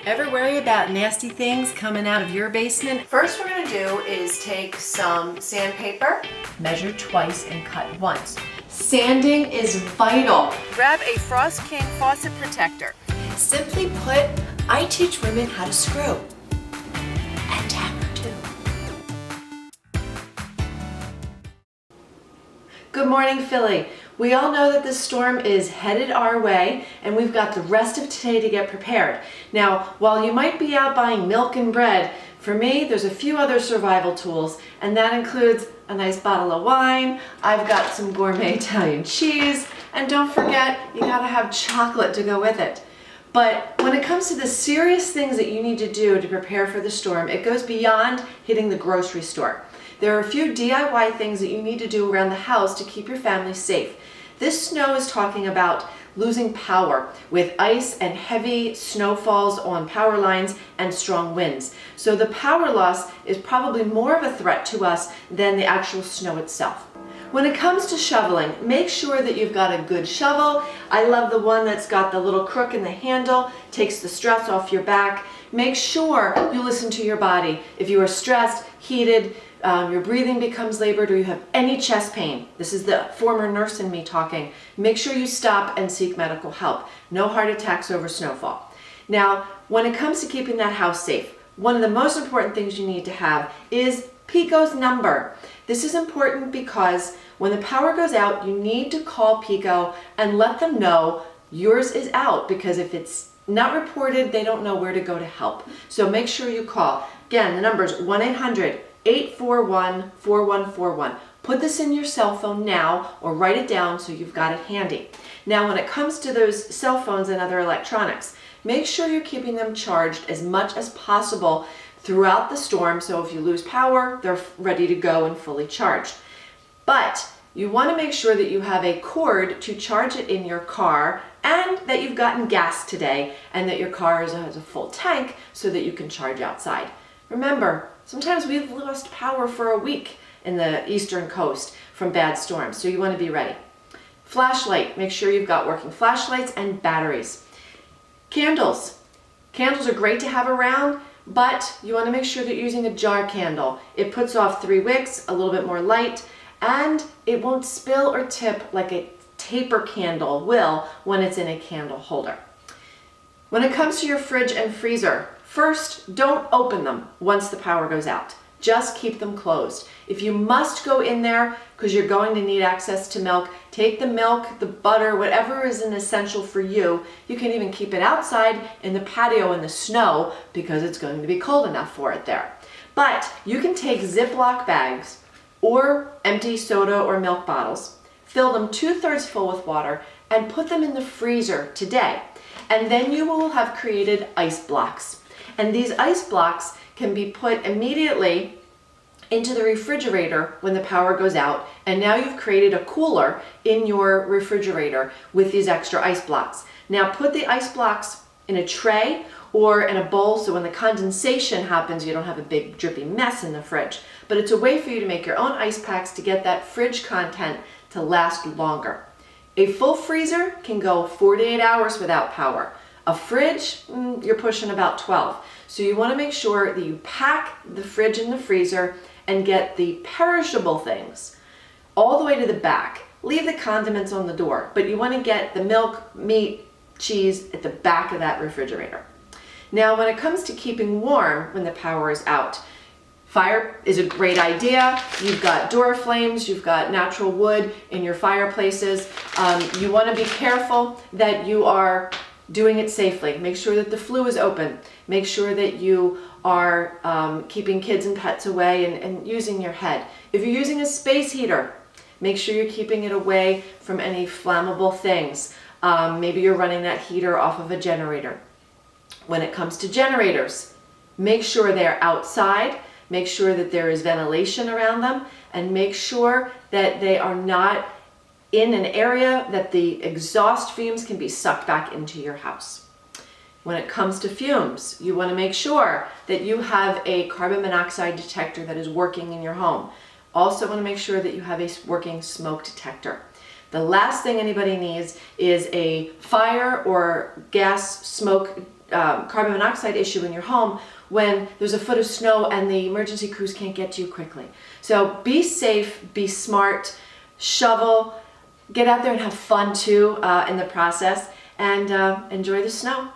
Ever worry about nasty things coming out of your basement? First we're going to do is take some sandpaper, Measure twice and cut once. Sanding is vital. Grab a Frost King faucet protector. Simply put, I teach women how to screw. And tamper too. Good morning, Philly. We all know that this storm is headed our way and we've got the rest of today to get prepared. Now, while you might be out buying milk and bread, for me, there's a few other survival tools, and that includes a nice bottle of wine. I've got some gourmet Italian cheese, and don't forget, you gotta have chocolate to go with it. But when it comes to the serious things that you need to do to prepare for the storm, it goes beyond hitting the grocery store. There are a few DIY things that you need to do around the house to keep your family safe. This snow is talking about losing power with ice and heavy snowfalls on power lines and strong winds. So the power loss is probably more of a threat to us than the actual snow itself. When it comes to shoveling, make sure that you've got a good shovel. I love the one that's got the little crook in the handle, takes the stress off your back. Make sure you listen to your body. If you are stressed, heated, your breathing becomes labored, or you have any chest pain, this is the former nurse in me talking, make sure you stop and seek medical help. No heart attacks over snowfall. Now, when it comes to keeping that house safe, one of the most important things you need to have is Pico's number. This is important because when the power goes out, you need to call Pico and let them know yours is out, because if it's not reported, they don't know where to go to help. So make sure you call. Again, the number is 1-800-841-4141. Put this in your cell phone now or write it down so you've got it handy. Now, when it comes to those cell phones and other electronics, make sure you're keeping them charged as much as possible throughout the storm, so if you lose power, they're ready to go and fully charged. But you want to make sure that you have a cord to charge it in your car, and that you've gotten gas today, and that your car has a full tank so that you can charge outside. Remember, sometimes we've lost power for a week in the eastern coast from bad storms, so you want to be ready. Flashlight, make sure you've got working flashlights and batteries. Candles. Candles are great to have around, but you want to make sure that you're using a jar candle. It puts off 3 wicks, a little bit more light, and it won't spill or tip like a taper candle will when it's in a candle holder. When it comes to your fridge and freezer, first, don't open them once the power goes out. Just keep them closed. If you must go in there because you're going to need access to milk, take the milk, the butter, whatever is an essential for you. You can even keep it outside in the patio in the snow because it's going to be cold enough for it there. But you can take Ziploc bags or empty soda or milk bottles, fill them 2/3 full with water, and put them in the freezer today. And then you will have created ice blocks. And these ice blocks can be put immediately into the refrigerator when the power goes out. And now you've created a cooler in your refrigerator with these extra ice blocks. Now put the ice blocks in a tray or in a bowl, so when the condensation happens, you don't have a big drippy mess in the fridge. But it's a way for you to make your own ice packs to get that fridge content to last longer. A full freezer can go 48 hours without power. A fridge, you're pushing about 12. So you want to make sure that you pack the fridge and the freezer and get the perishable things all the way to the back. Leave the condiments on the door, but you want to get the milk, meat, cheese at the back of that refrigerator. Now, when it comes to keeping warm when the power is out, fire is a great idea. You've got door flames, you've got natural wood in your fireplaces. You want to be careful that you are doing it safely. Make sure that the flue is open. Make sure that you are keeping kids and pets away and using your head. If you're using a space heater, make sure you're keeping it away from any flammable things. Maybe you're running that heater off of a generator. When it comes to generators, make sure they're outside. Make sure that there is ventilation around them, and make sure that they are not in an area that the exhaust fumes can be sucked back into your house. When it comes to fumes, you want to make sure that you have a carbon monoxide detector that is working in your home. Also want to make sure that you have a working smoke detector. The last thing anybody needs is a fire or gas smoke carbon monoxide issue in your home when there's a foot of snow and the emergency crews can't get to you quickly. So be safe, be smart, shovel, get out there and have fun too in the process, and enjoy the snow.